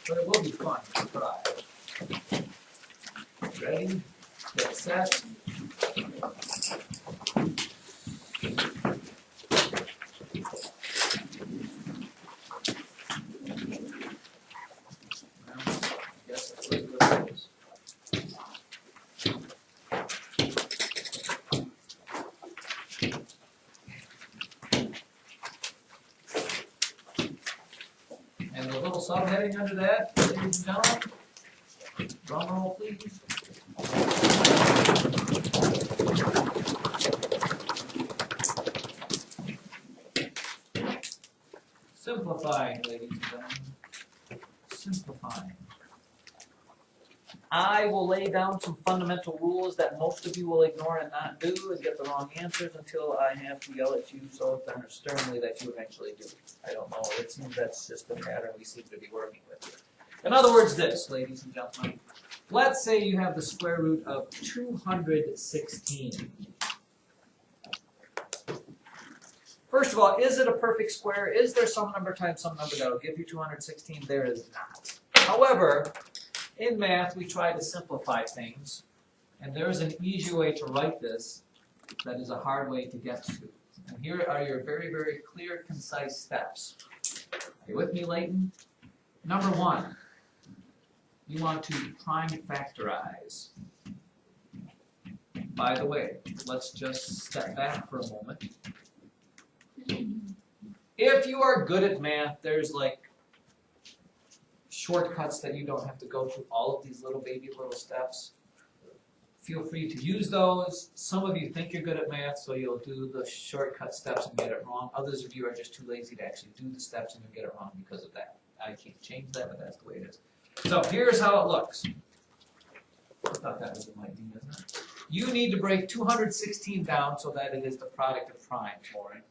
But it will be fun to try. Ready? Get set. And the little subheading under that, ladies and gentlemen, drum roll please. Simplifying, ladies and gentlemen. Simplifying. I will lay down some fundamental rules that most of you will ignore and not do and get the wrong answers until I have to yell at you so sternly that you eventually do. I don't know. It seems that's just the pattern we seem to be working with. In other words, this, ladies and gentlemen. Let's say you have the square root of 216. First of all, is it a perfect square? Is there some number times some number that will give you 216? There is not. However, in math, we try to simplify things, and there is an easy way to write this that is a hard way to get to. And here are your very, very clear, concise steps. Are you with me, Layton? Number one, you want to prime factorize. By the way, let's just step back for a moment. If you are good at math, there's like shortcuts that you don't have to go through all of these little steps. Feel free to use those. Some of you think you're good at math, so you'll do the shortcut steps and get it wrong. Others of you are just too lazy to actually do the steps and you'll get it wrong because of that. I can't change that, but that's the way it is. So here's how it looks. I thought that was a mighty, isn't it? You need to break 216 down so that it is the product of primes, Lauren.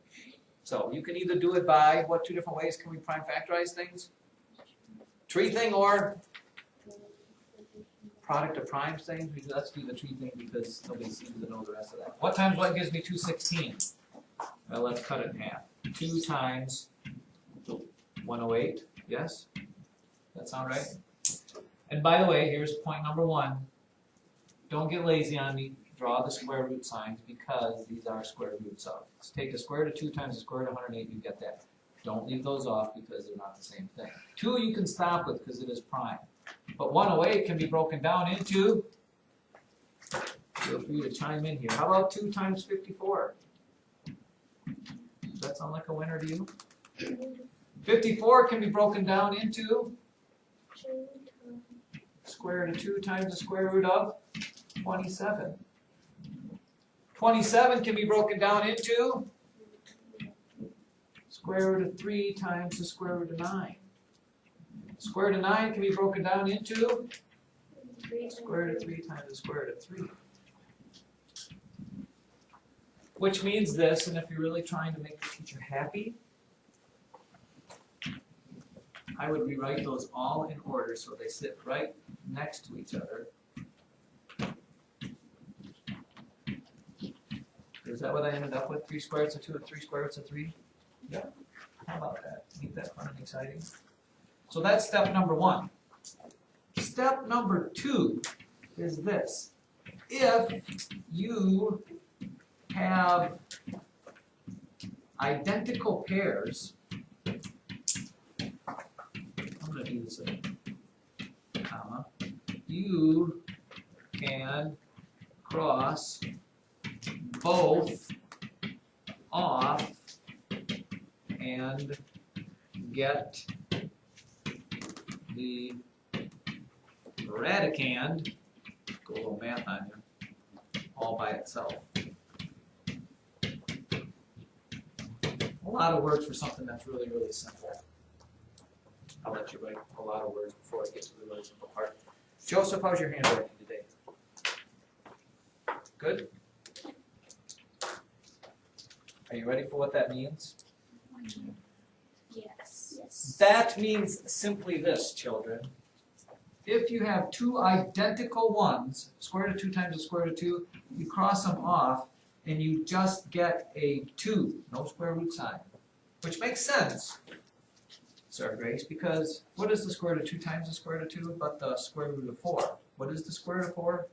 So you can either do it by, what two different ways can we prime factorize things? Tree thing or product of primes thing? Let's do the tree thing because nobody seems to know the rest of that. What times what gives me 216? Well, let's cut it in half. 2 times 108, yes? That sound right? And by the way, here's point number one. Don't get lazy on me. Draw the square root signs because these are square roots of. Let's take the square root of 2 times the square root of 108, you get that. Don't leave those off because they're not the same thing. 2 you can stop with because it is prime. But 108 can be broken down into, feel free to chime in here. How about 2 times 54? Does that sound like a winner to you? 54 can be broken down into square root of 2 times the square root of 27. 27 can be broken down into square root of 3 times the square root of 9. Square root of 9 can be broken down into square root of 3 times the square root of 3. Which means this, and if you're really trying to make the teacher happy, I would rewrite those all in order so they sit right next to each other. Is that what I ended up with? 3 square roots of 2 and 3 square roots of 3? Yeah. How about that? Ain't that fun and exciting? So that's step number 1. Step number 2 is this. If you have identical pairs, I'm going to do this in comma, you can cross both off and get the radicand, go a little math on you, all by itself. A lot of words for something that's really, really simple. I'll let you write a lot of words before I get to the really simple part. Joseph, how's your handwriting today? Good? Are you ready for what that means? Yes. Yes. That means simply this, children. If you have 2 identical ones, square root of 2 times the square root of 2, you cross them off, and you just get a 2, no square root sign, which makes sense. Sorry, Grace, because what is the square root of 2 times the square root of 2 but the square root of 4? What is the square root of 4?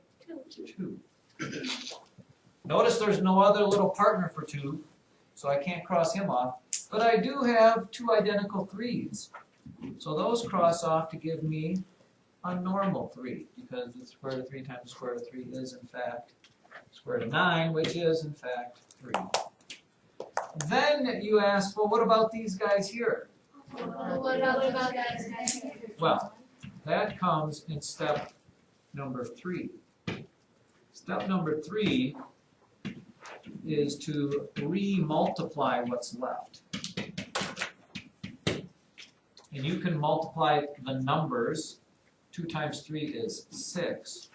2. Notice there's no other little partner for 2, so I can't cross him off. But I do have 2 identical 3's. So those cross off to give me a normal 3, because the square root of 3 times the square root of 3 is, in fact, square root of 9, which is, in fact, 3. Then you ask, well, what about these guys here? Well, that comes in step number 3. Step number 3 is to re-multiply what's left. And you can multiply the numbers. 2 times 3 is 6.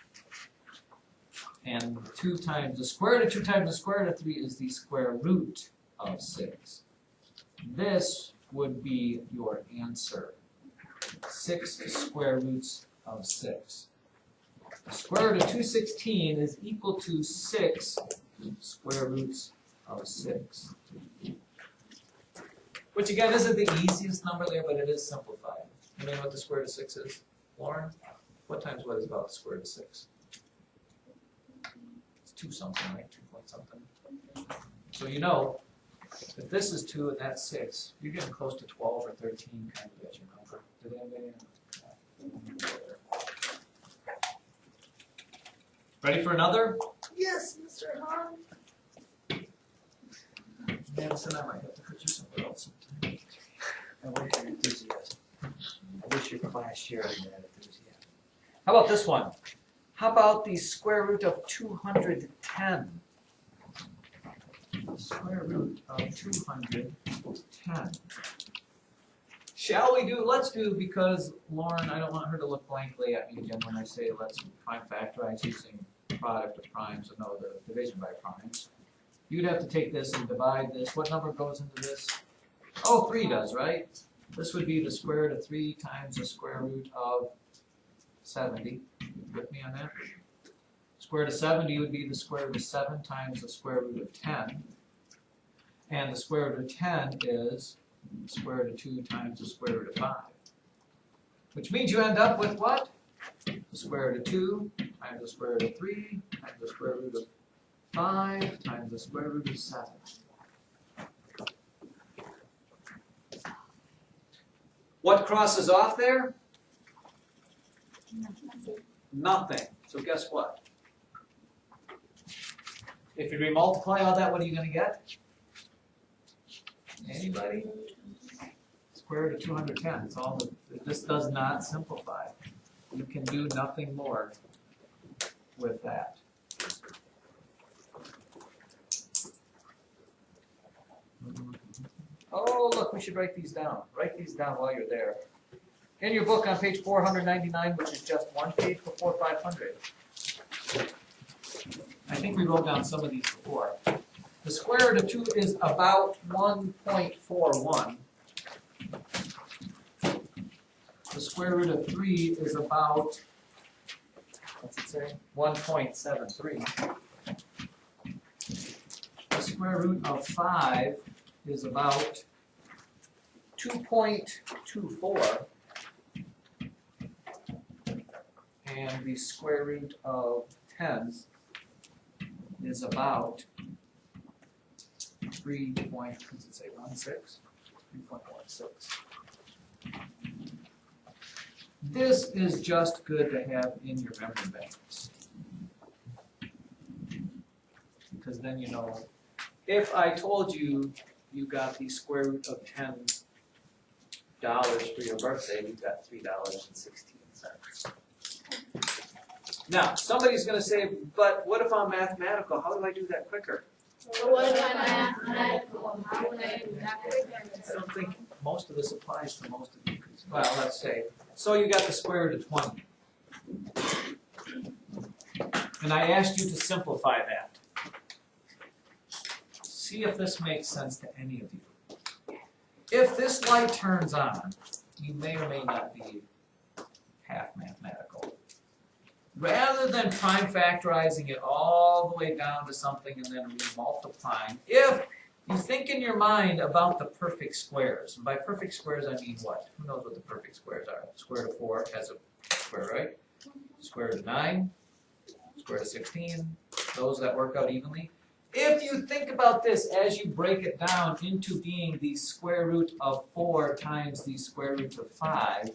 And 2 times the square root of 2 times the square root of 3 is the square root of 6. This would be your answer. 6 square roots of 6. The square root of 216 is equal to 6 square roots of 6. Which again isn't the easiest number there, but it is simplified. You know what the square root of 6 is? Lauren? What times what is about the square root of 6? It's 2 something, right? 2 point something. So you know, if this is 2 and that's 6, you're getting close to 12 or 13 kind of as your number. Did anybody? Ready for another? Yes, Mr. Hahn. Madison, I might have to put you somewhere else sometime. I like your enthusiasm. I wish your class shared in that enthusiasm. How about this one? How about the square root of 210? Square root of 210. Shall we do? Let's do, because Lauren, I don't want her to look blankly at me again when I say let's prime factorize using product of primes and know the division by primes. You'd have to take this and divide this. What number goes into this? Oh, 3 does, right? This would be the square root of 3 times the square root of 70. You with me on that? Square root of 70 would be the square root of 7 times the square root of 10. And the square root of 10 is the square root of 2 times the square root of 5. Which means you end up with what? The square root of 2 times the square root of 3 times the square root of 5 times the square root of 7. What crosses off there? Nothing. So guess what? If you remultiply all that, what are you going to get? Anybody? Square root of 210. It's all this does not simplify. You can do nothing more with that. Oh, look, we should write these down. Write these down while you're there. In your book on page 499, which is just one page before 500. I think we wrote down some of these before. The square root of 2 is about 1.41. The square root of 3 is about, what's it say? 1.73. The square root of 5 is about 2.24. And the square root of 10 is about 3.16? 3.16. This is just good to have in your memory banks. Because then you know, if I told you you got the square root of $10 for your birthday, you got $3.16. Now, somebody's going to say, but what if I'm mathematical? How do I do that quicker? What if I'm mathematical? How would I do that quicker? I don't think most of this applies to most of you. Well, let's say. So you got the square root of 20. And I asked you to simplify that. See if this makes sense to any of you. If this light turns on, you may or may not be half mathematical. Rather than prime factorizing it all the way down to something and then remultiplying, if You think in your mind about the perfect squares. And by perfect squares, I mean what? Who knows what the perfect squares are? Square root of 4 has a square, right? Square root of 9, square root of 16, those that work out evenly. If you think about this as you break it down into being the square root of 4 times the square root of 5,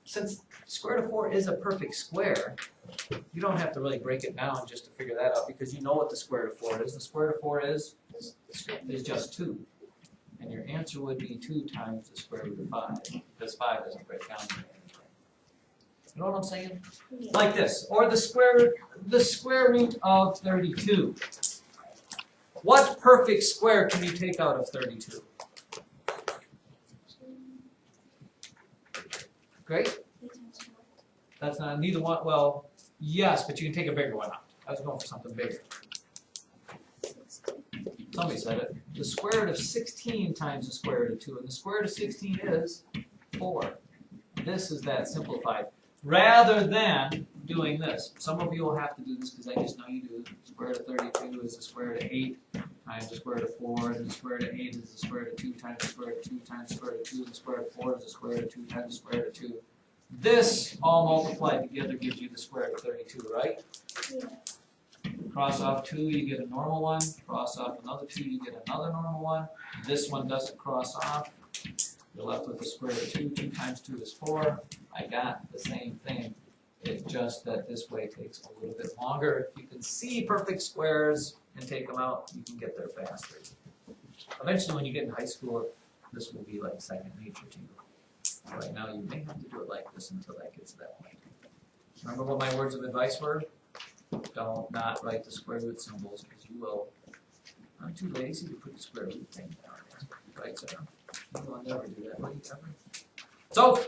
since square root of 4 is a perfect square, you don't have to really break it down just to figure that out because you know what the square root of 4 is. The square root of 4 is just 2. And your answer would be 2 times the square root of 5 because 5 doesn't break down. You know what I'm saying? Like this, or the square root of 32. What perfect square can you take out of 32? Great. That's not neither one. Well, yes, but you can take a bigger one out. I was going for something bigger. Somebody said it. The square root of 16 times the square root of 2, and the square root of 16 is 4. This is that simplified. Rather than doing this. Some of you will have to do this because I just know you do. The square root of 32 is the square root of 8 times the square root of 4, and the square root of 8 is the square root of 2 times the square root of 2 times the square root of 2, and the square root of 4 is the square root of 2 times the square root of 2. This all multiplied together gives you the square root of 32, right? Yeah. Cross off 2, you get a normal one. Cross off another 2, you get another normal one. This one doesn't cross off. You're left with the square root of 2. 2 times 2 is 4. I got the same thing. It's just that this way takes a little bit longer. If you can see perfect squares and take them out, you can get there faster. Eventually, when you get in high school, this will be like second nature to you. Right now, you may have to do it like this until that gets to that point. Remember what my words of advice were? Don't not write the square root symbols because you will. I'm too lazy to put the square root thing down. Right, Sarah? You will never do that, will you, ever? So,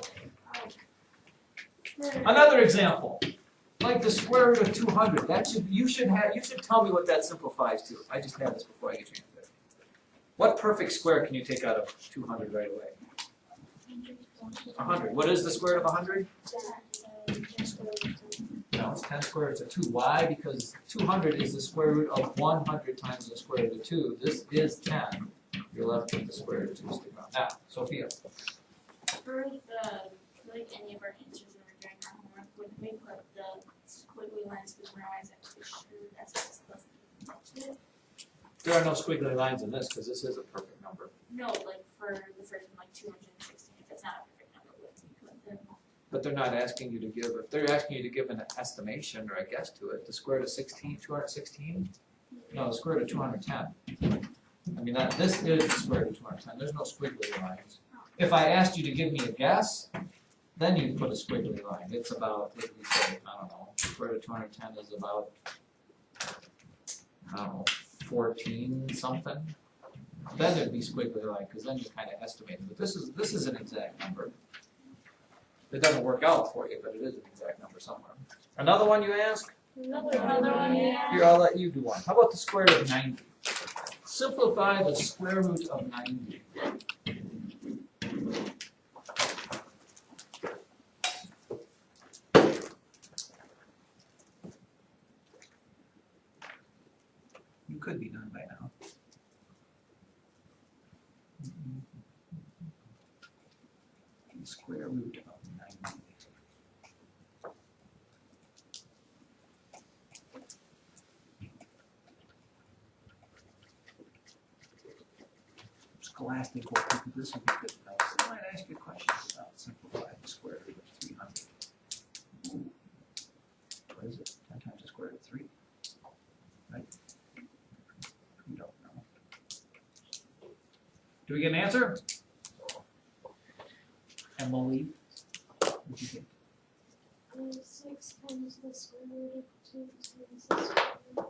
another example, like the square root of 200. You should tell me what that simplifies to. I just had this before I get you into it. What perfect square can you take out of 200 right away? 100. What is the square root of 100? No, it's 10 squared root of 2. Why? Because 200 is the square root of 100 times the square root of 2. This is 10. You're left with the square root of 2 sticking out. Now, Sophia. For any of our answers that we're doing our homework, would we put the squiggly lines because we're always actually sure that's what's supposed to be? There are no squiggly lines in this because this is a perfect number. No, like for the first one, like 216, if it's not a perfect number, would we put them? But they're not asking you to give, if they're asking you to give an estimation or a guess to it, the square root of 216? No, the square root of 210. I mean, this is the square root of 210. There's no squiggly lines. If I asked you to give me a guess, then you'd put a squiggly line. It's about, what did we say, I don't know, square root of 210 is about, I don't know, 14 something. Then it'd be squiggly line, because then you kind of estimate it. But this is an exact number. It doesn't work out for you, but it is an exact number somewhere. Another one you ask? Another one, yeah. Here, I'll let you do one. How about the square root of 90? Simplify the square root of 90. You could be done by now. The square root of 90. Scholastic will think this would be good enough. So I might ask you a question about simplify the square root of 300. Ooh. What is it? 10 times the square root of 3? Right? You don't know. Do we get an answer? Emily, what do you think? 6 times the square root of 2 times the square root.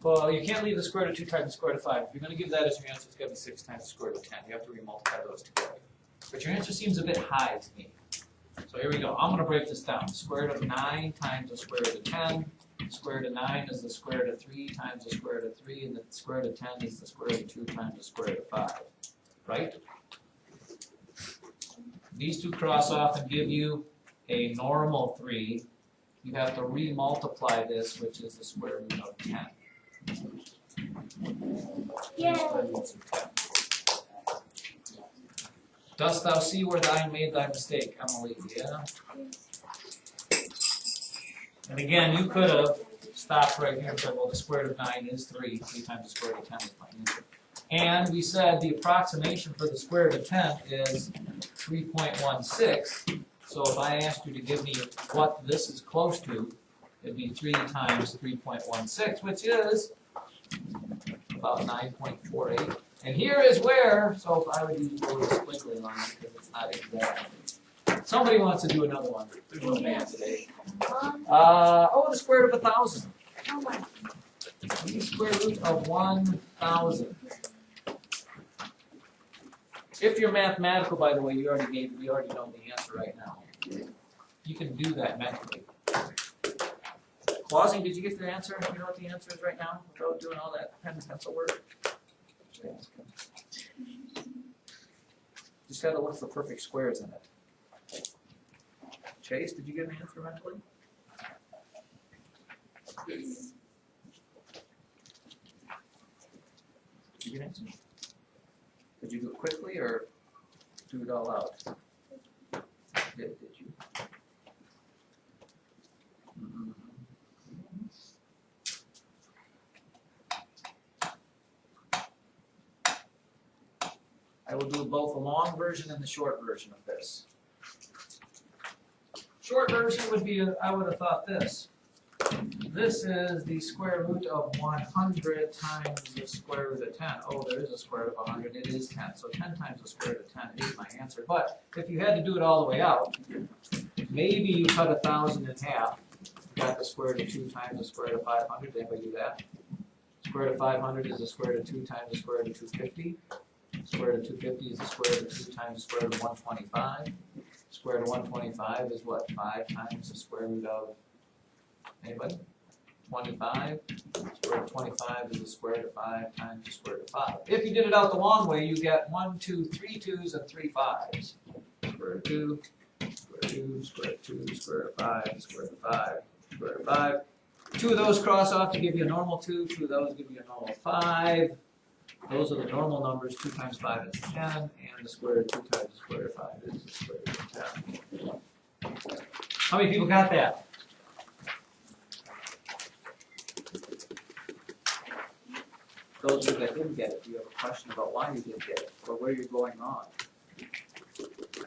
Well, you can't leave the square root of 2 times the square root of 5. If you're going to give that as your answer, it's got to be 6 times the square root of 10. You have to remultiply those together. But your answer seems a bit high to me. So here we go. I'm going to break this down. The square root of 9 times the square root of 10. The square root of 9 is the square root of 3 times the square root of 3. And the square root of 10 is the square root of 2 times the square root of 5. Right? These two cross off and give you a normal 3. You have to remultiply this, which is the square root of 10. Yay! Dost thou see where thou made thy mistake, Emily? Yeah. And again, you could have stopped right here and said, well, the square root of 9 is 3. 3 times the square root of 10 is my answer. And we said the approximation for the square root of 10 is 3.16. So if I asked you to give me what this is close to, it'd be 3 times 3.16, which is about 9.48. And here is where, so if I would use the little squiggly line because it's not exact. Somebody wants to do another one. There's no math today. The square root of 1,000. Oh my. The square root of 1,000. If you're mathematical, by the way, we already know the answer right now. You can do that mentally. Clausing, did you get your answer? You know what the answer is right now without doing all that pen and pencil work? Just gotta look for perfect squares in it. Chase, did you get an answer mentally? Did you get an answer? Did you do it quickly or do it all out? Did you? I will do both the long version and the short version of this. Short version would be, I would have thought this. This is the square root of 100 times the square root of 10. Oh, there is a square root of 100. It is 10. So 10 times the square root of 10 is my answer. But if you had to do it all the way out, maybe you cut 1,000 in half. You got the square root of 2 times the square root of 500. Did anybody do that? Square root of 500 is the square root of 2 times the square root of 250. Square root of 250 is the square root of 2 times the square root of 125. Square root of 125 is what? 5 times the square root of, anybody? 25. Square root of 25 is the square root of 5 times the square root of 5. If you did it out the long way, you get 1, 2, 3 2s and 3 5s. Square root of 2, square root of 2, square root of 2, square root of 5, square root of 5, square root of 5. 2 of those cross off to give you a normal 2. 2 of those give you a normal 5. Those are the normal numbers. 2 times 5 is 10, and the square root of 2 times the square root of 5 is the square root of 10. How many people got that? Those of you that didn't get it, do you have a question about why you didn't get it, or where you're going on?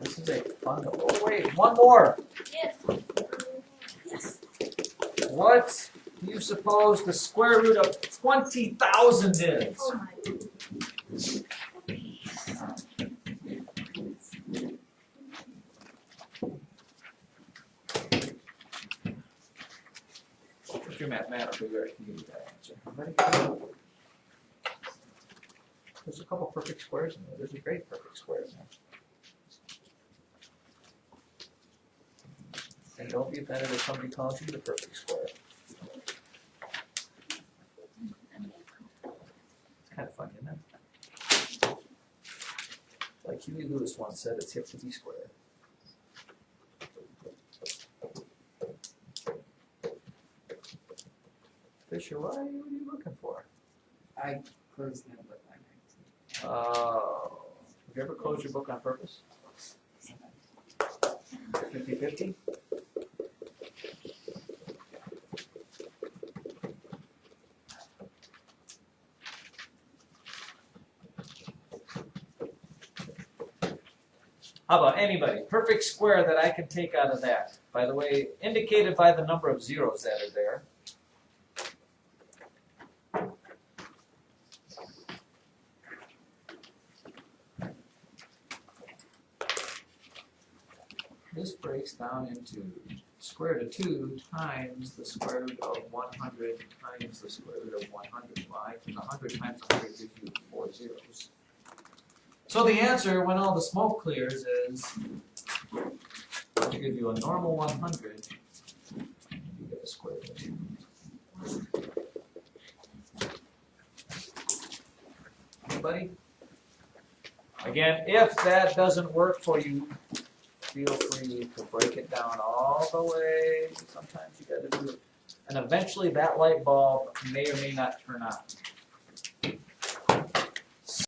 This is a fun. Oh wait, one more. Yes. Yes. What do you suppose the square root of 20,000 is? Oh my goodness. If you're mathematical, you already can give me that answer. Ready? There's a couple perfect squares in there. There's a great perfect square in there. And don't be offended if somebody calls you the perfect square. It's kind of funny, isn't it? Like Huey Lewis once said, it's hip to be square. Fisher, what are you looking for? I closed that book by 19. Have you ever closed your book on purpose? 50-50? How about anybody? Perfect square that I can take out of that. By the way, indicated by the number of zeros that are there. This breaks down into square root of 2 times the square root of 100 times the square root of 100. Why? Because 100 times 100 gives you 4 zeros. So the answer, when all the smoke clears, is to give you a normal 100, you get a square root of 2. Anybody? Again, if that doesn't work for you, feel free to break it down all the way. Sometimes you got to do it. And eventually that light bulb may or may not turn on.